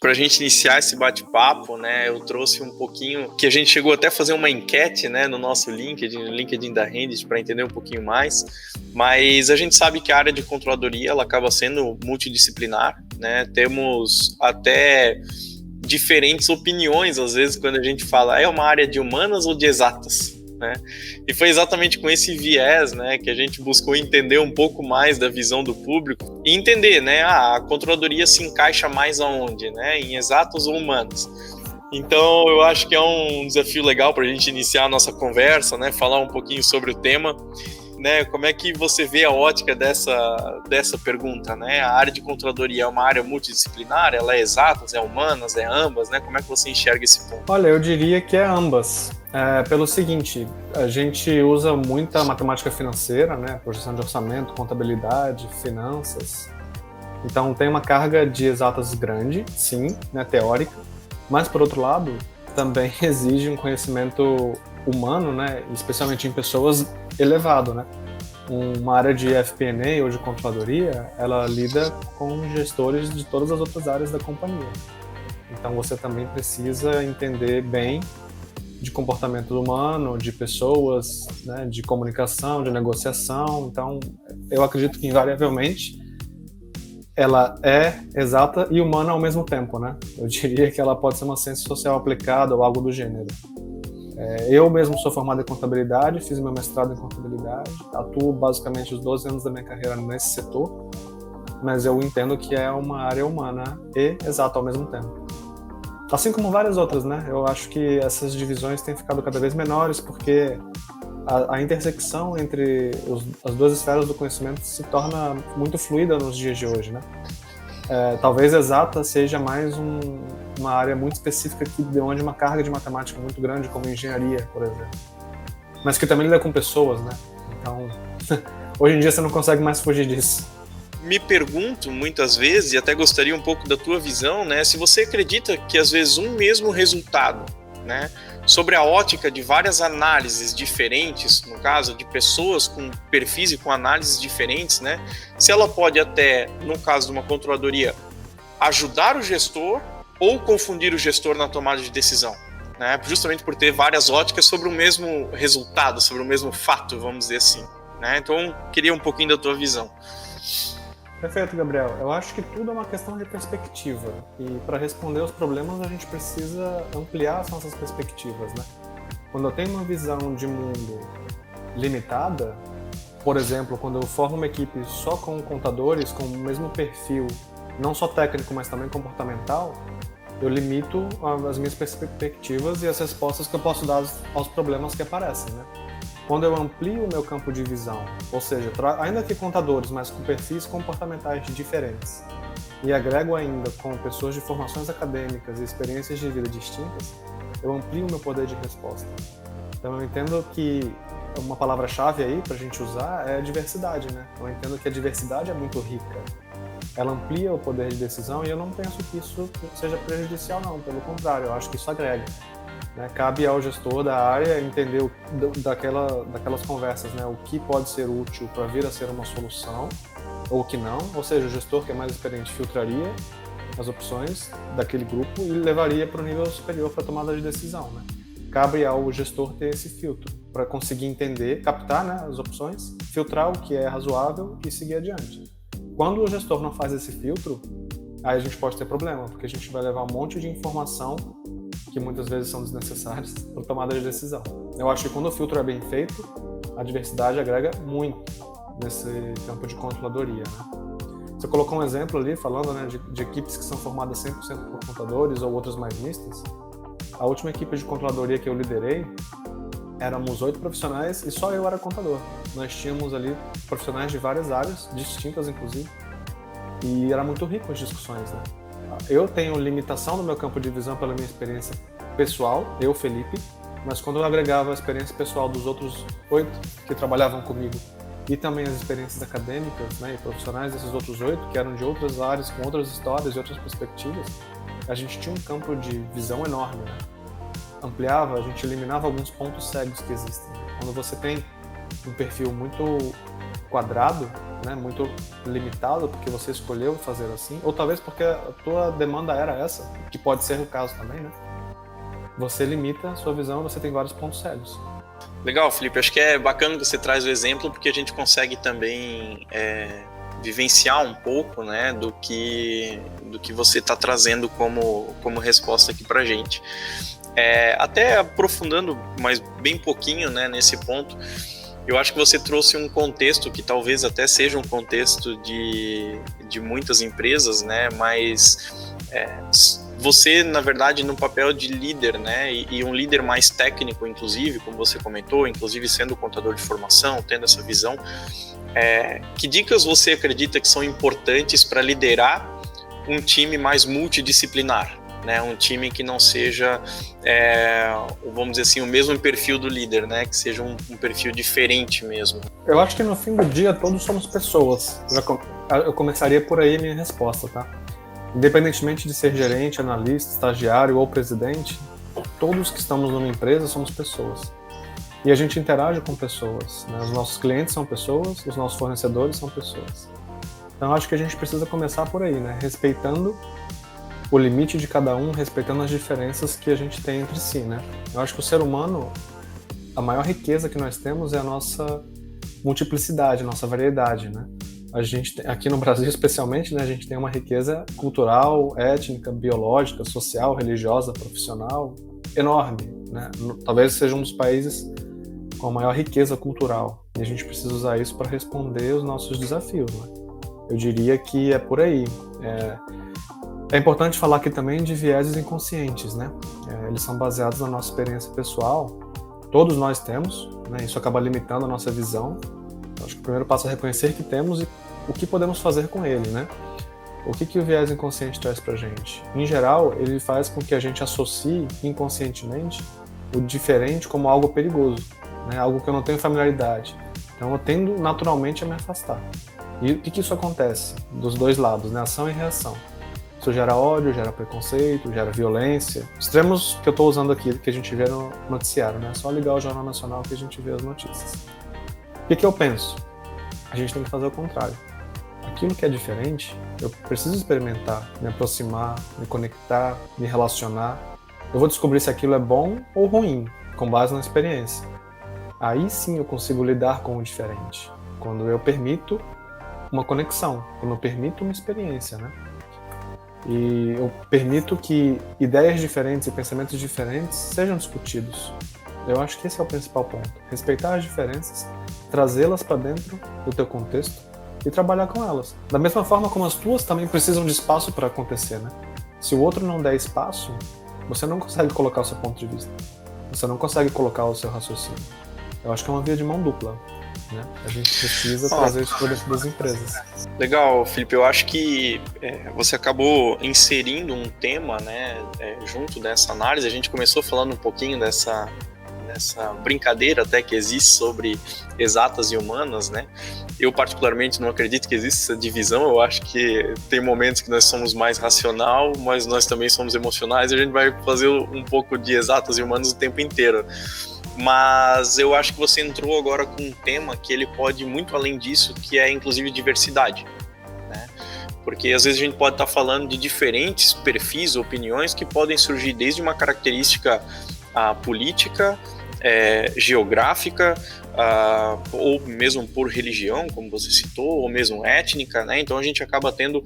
Para a gente iniciar esse bate-papo, né, eu trouxe um pouquinho, que a gente chegou até a fazer uma enquete, né, no nosso LinkedIn, no LinkedIn da Rendit, para entender um pouquinho mais, mas a gente sabe que a área de controladoria, ela acaba sendo multidisciplinar, né, temos até diferentes opiniões, às vezes, quando a gente fala, é uma área de humanas ou de exatas? Né? E foi exatamente com esse viés, né, que a gente buscou entender um pouco mais da visão do público e entender, né, a controladoria se encaixa mais aonde, né, em exatas ou humanas. Então, eu acho que é um desafio legal para a gente iniciar a nossa conversa, né, falar um pouquinho sobre o tema, né, como é que você vê a ótica dessa pergunta, né? A área de controladoria é uma área multidisciplinar, ela é exatas, é humanas, é ambas, né? Como é que você enxerga esse ponto? Olha, eu diria que é ambas. Pelo seguinte, a gente usa muita matemática financeira, né? Projeção de orçamento, contabilidade, finanças. Então tem uma carga de exatas grande, sim, né, teórica, mas por outro lado, também exige um conhecimento humano, né, especialmente em pessoas, elevado, né? Uma área de FP&A ou de controladoria, ela lida com gestores de todas as outras áreas da companhia. Então você também precisa entender bem de comportamento humano, de pessoas, né, de comunicação, de negociação. Então eu acredito que invariavelmente ela é exata e humana ao mesmo tempo, né? Eu diria que ela pode ser uma ciência social aplicada ou algo do gênero. Eu mesmo sou formado em contabilidade, fiz meu mestrado em contabilidade, atuo basicamente os 12 anos da minha carreira nesse setor, mas eu entendo que é uma área humana e exata ao mesmo tempo. Assim como várias outras, né? Eu acho que essas divisões têm ficado cada vez menores porque a intersecção entre as duas esferas do conhecimento se torna muito fluida nos dias de hoje, né? Talvez exata seja mais uma área muito específica que demande uma carga de matemática muito grande, como engenharia, por exemplo. Mas que também lida com pessoas, né? Então, hoje em dia você não consegue mais fugir disso. Me pergunto muitas vezes, e até gostaria um pouco da tua visão, né, se você acredita que às vezes um mesmo resultado, né, sobre a ótica de várias análises diferentes, no caso de pessoas com perfis e com análises diferentes, né, se ela pode até, no caso de uma controladoria, ajudar o gestor ou confundir o gestor na tomada de decisão, né, justamente por ter várias óticas sobre o mesmo resultado, sobre o mesmo fato, vamos dizer assim, né, então queria um pouquinho da tua visão. Perfeito, Gabriel. Eu acho que tudo é uma questão de perspectiva. E para responder aos problemas, a gente precisa ampliar as nossas perspectivas, né? Quando eu tenho uma visão de mundo limitada, por exemplo, quando eu formo uma equipe só com contadores, com o mesmo perfil, não só técnico, mas também comportamental, eu limito as minhas perspectivas e as respostas que eu posso dar aos problemas que aparecem, né? Quando eu amplio o meu campo de visão, ou seja, ainda que contadores, mas com perfis comportamentais diferentes, e agrego ainda com pessoas de formações acadêmicas e experiências de vida distintas, eu amplio o meu poder de resposta. Então eu entendo que uma palavra-chave aí para a gente usar é a diversidade, né? Eu entendo que a diversidade é muito rica. Ela amplia o poder de decisão e eu não penso que isso seja prejudicial, não. Pelo contrário, eu acho que isso agrega. Né? Cabe ao gestor da área entender daquelas conversas, né? O que pode ser útil para vir a ser uma solução ou o que não. Ou seja, o gestor que é mais experiente filtraria as opções daquele grupo e levaria para o nível superior para a tomada de decisão. Né? Cabe ao gestor ter esse filtro para conseguir entender, captar, né, as opções, filtrar o que é razoável e seguir adiante. Quando o gestor não faz esse filtro, aí a gente pode ter problema, porque a gente vai levar um monte de informação que muitas vezes são desnecessárias para tomada de decisão. Eu acho que quando o filtro é bem feito, a diversidade agrega muito nesse campo de controladoria. Né? Você colocou um exemplo ali, falando, né, de equipes que são formadas 100% por contadores ou outras mais mistas. A última equipe de controladoria que eu liderei, éramos 8 profissionais e só eu era contador. Nós tínhamos ali profissionais de várias áreas, distintas inclusive, e era muito rico as discussões, né? Eu tenho limitação no meu campo de visão pela minha experiência pessoal, eu, Felipe, mas quando eu agregava a experiência pessoal dos outros 8 que trabalhavam comigo e também as experiências acadêmicas, né, e profissionais desses outros 8, que eram de outras áreas, com outras histórias e outras perspectivas, a gente tinha um campo de visão enorme, né? Ampliava, a gente eliminava alguns pontos cegos que existem. Quando você tem um perfil muito quadrado, né, muito limitado porque você escolheu fazer assim, ou talvez porque a tua demanda era essa, que pode ser o caso também, né? Você limita a sua visão, você tem vários pontos cegos. Legal, Felipe. Acho que é bacana que você traz o exemplo, porque a gente consegue também vivenciar um pouco, né, do que você está trazendo como resposta aqui para a gente. Até aprofundando mais bem pouquinho, né, nesse ponto, eu acho que você trouxe um contexto que talvez até seja um contexto de muitas empresas, né, mas você, na verdade, no papel de líder, né, e um líder mais técnico, inclusive, como você comentou, inclusive sendo contador de formação, tendo essa visão, que dicas você acredita que são importantes para liderar um time mais multidisciplinar, né, um time que não seja, vamos dizer assim, o mesmo perfil do líder, né, que seja um perfil diferente mesmo? Eu acho que no fim do dia todos somos pessoas. Eu começaria por aí a minha resposta, tá? Independentemente de ser gerente, analista, estagiário ou presidente, todos que estamos numa empresa somos pessoas. E a gente interage com pessoas, né? Os nossos clientes são pessoas, os nossos fornecedores são pessoas. Então eu acho que a gente precisa começar por aí, né? Respeitando o limite de cada um, respeitando as diferenças que a gente tem entre si, né? Eu acho que o ser humano, a maior riqueza que nós temos é a nossa multiplicidade, a nossa variedade, né? A gente, aqui no Brasil especialmente, né, a gente tem uma riqueza cultural, étnica, biológica, social, religiosa, profissional enorme, né? Talvez seja um dos países com a maior riqueza cultural, e a gente precisa usar isso para responder os nossos desafios, né? Eu diria que é por aí. É importante falar aqui também de vieses inconscientes, né? Eles são baseados na nossa experiência pessoal, todos nós temos, né? Isso acaba limitando a nossa visão. Acho que o primeiro passo é reconhecer que temos e o que podemos fazer com ele, né? O que o viés inconsciente traz pra gente? Em geral, ele faz com que a gente associe inconscientemente o diferente como algo perigoso, né? Algo que eu não tenho familiaridade. Então eu tendo naturalmente a me afastar. E o que isso acontece? Dos dois lados, né? Ação e reação. Isso gera ódio, gera preconceito, gera violência. Extremos que eu estou usando aqui, que a gente vê no noticiário, né? É só ligar o Jornal Nacional que a gente vê as notícias. O que eu penso? A gente tem que fazer o contrário. Aquilo que é diferente, eu preciso experimentar, me aproximar, me conectar, me relacionar. Eu vou descobrir se aquilo é bom ou ruim, com base na experiência. Aí sim eu consigo lidar com o diferente. Quando eu permito uma conexão, quando eu permito uma experiência, né? E eu permito que ideias diferentes e pensamentos diferentes sejam discutidos. Eu acho que esse é o principal ponto. Respeitar as diferenças, trazê-las para dentro do teu contexto e trabalhar com elas. Da mesma forma como as tuas também precisam de espaço para acontecer, né? Se o outro não der espaço, você não consegue colocar o seu ponto de vista. Você não consegue colocar o seu raciocínio. Eu acho que é uma via de mão dupla, né? A gente precisa trazer isso para dentro das empresas. Legal, Felipe. Eu acho que você acabou inserindo um tema, né, junto dessa análise. A gente começou falando um pouquinho dessa brincadeira até que existe sobre exatas e humanas, né? Eu particularmente não acredito que exista essa divisão. Eu acho que tem momentos que nós somos mais racional, mas nós também somos emocionais e a gente vai fazer um pouco de exatas e humanas o tempo inteiro. Mas eu acho que você entrou agora com um tema que ele pode ir muito além disso, que é inclusive diversidade, né? Porque às vezes a gente pode estar falando de diferentes perfis, opiniões que podem surgir desde uma característica política, geográfica, ou mesmo por religião, como você citou, ou mesmo étnica, né? Então a gente acaba tendo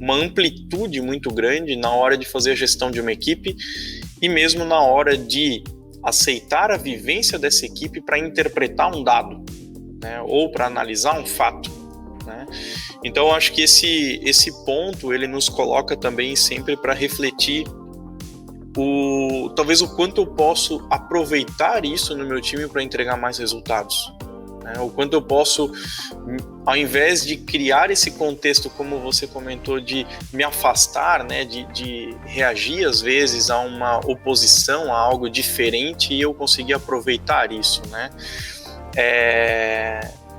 uma amplitude muito grande na hora de fazer a gestão de uma equipe e mesmo na hora de aceitar a vivência dessa equipe para interpretar um dado, né? Ou para analisar um fato, né? Então acho que esse ponto ele nos coloca também sempre para refletir talvez o quanto eu posso aproveitar isso no meu time para entregar mais resultados, né? O quanto eu posso, ao invés de criar esse contexto, como você comentou, de me afastar, né, de reagir às vezes a uma oposição, a algo diferente, e eu conseguir aproveitar isso, né?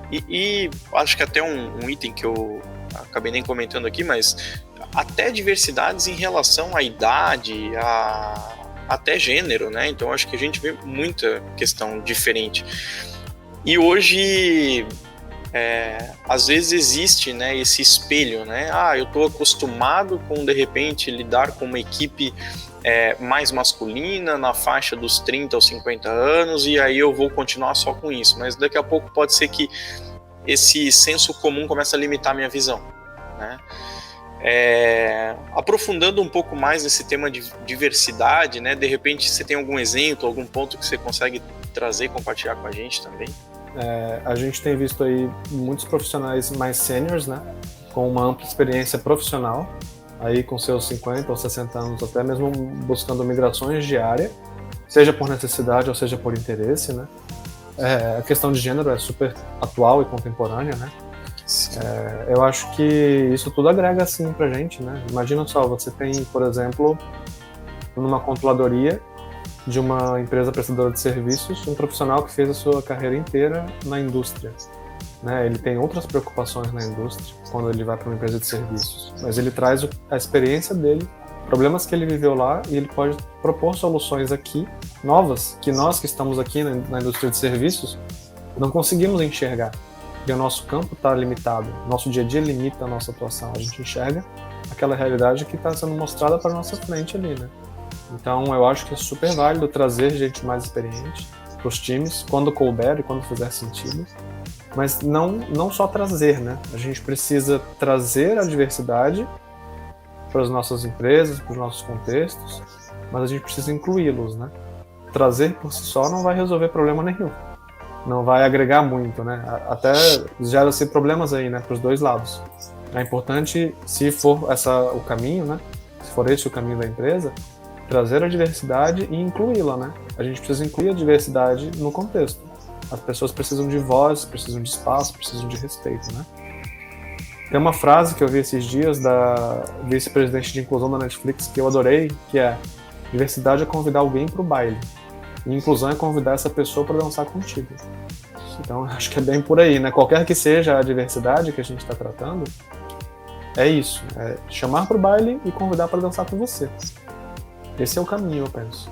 E acho que até um item que eu acabei nem comentando aqui, mas até diversidades em relação à idade, até gênero, né? Então acho que a gente vê muita questão diferente. E hoje às vezes existe, né, esse espelho, né? Eu estou acostumado com, de repente, lidar com uma equipe mais masculina, na faixa dos 30 aos 50 anos, e aí eu vou continuar só com isso. Mas daqui a pouco pode ser que esse senso comum comece a limitar a minha visão, né? Aprofundando um pouco mais nesse tema de diversidade, né? De repente você tem algum exemplo, algum ponto que você consegue trazer e compartilhar com a gente também? A gente tem visto aí muitos profissionais mais seniors, né? Com uma ampla experiência profissional, aí com seus 50 ou 60 anos, até mesmo buscando migrações de área, seja por necessidade ou seja por interesse, né? A questão de gênero é super atual e contemporânea, né? Eu acho que isso tudo agrega assim pra gente, né? Imagina só, você tem, por exemplo, numa controladoria de uma empresa prestadora de serviços, um profissional que fez a sua carreira inteira na indústria, né? Ele tem outras preocupações na indústria quando ele vai para uma empresa de serviços, mas ele traz a experiência dele, problemas que ele viveu lá, e ele pode propor soluções aqui, novas, que nós que estamos aqui na indústria de serviços não conseguimos enxergar. Porque o nosso campo está limitado, nosso dia a dia limita a nossa atuação. A gente enxerga aquela realidade que está sendo mostrada para nossa frente ali, né? Então eu acho que é super válido trazer gente mais experiente para os times, quando couber e quando fizer sentido. Mas não só trazer, né? A gente precisa trazer a diversidade para as nossas empresas, para os nossos contextos, mas a gente precisa incluí-los, né? Trazer por si só não vai resolver problema nenhum. Não vai agregar muito, né? Até gera-se problemas aí, né? Para os dois lados. É importante, se for o caminho, né? Se for esse o caminho da empresa, trazer a diversidade e incluí-la, né? A gente precisa incluir a diversidade no contexto. As pessoas precisam de voz, precisam de espaço, precisam de respeito, né? Tem uma frase que eu vi esses dias da vice-presidente de inclusão da Netflix que eu adorei, que é: diversidade é convidar alguém para o baile. E inclusão é convidar essa pessoa para dançar contigo. Então, acho que é bem por aí, né? Qualquer que seja a diversidade que a gente está tratando, é isso. É chamar para o baile e convidar para dançar com você. Esse é o caminho, eu penso.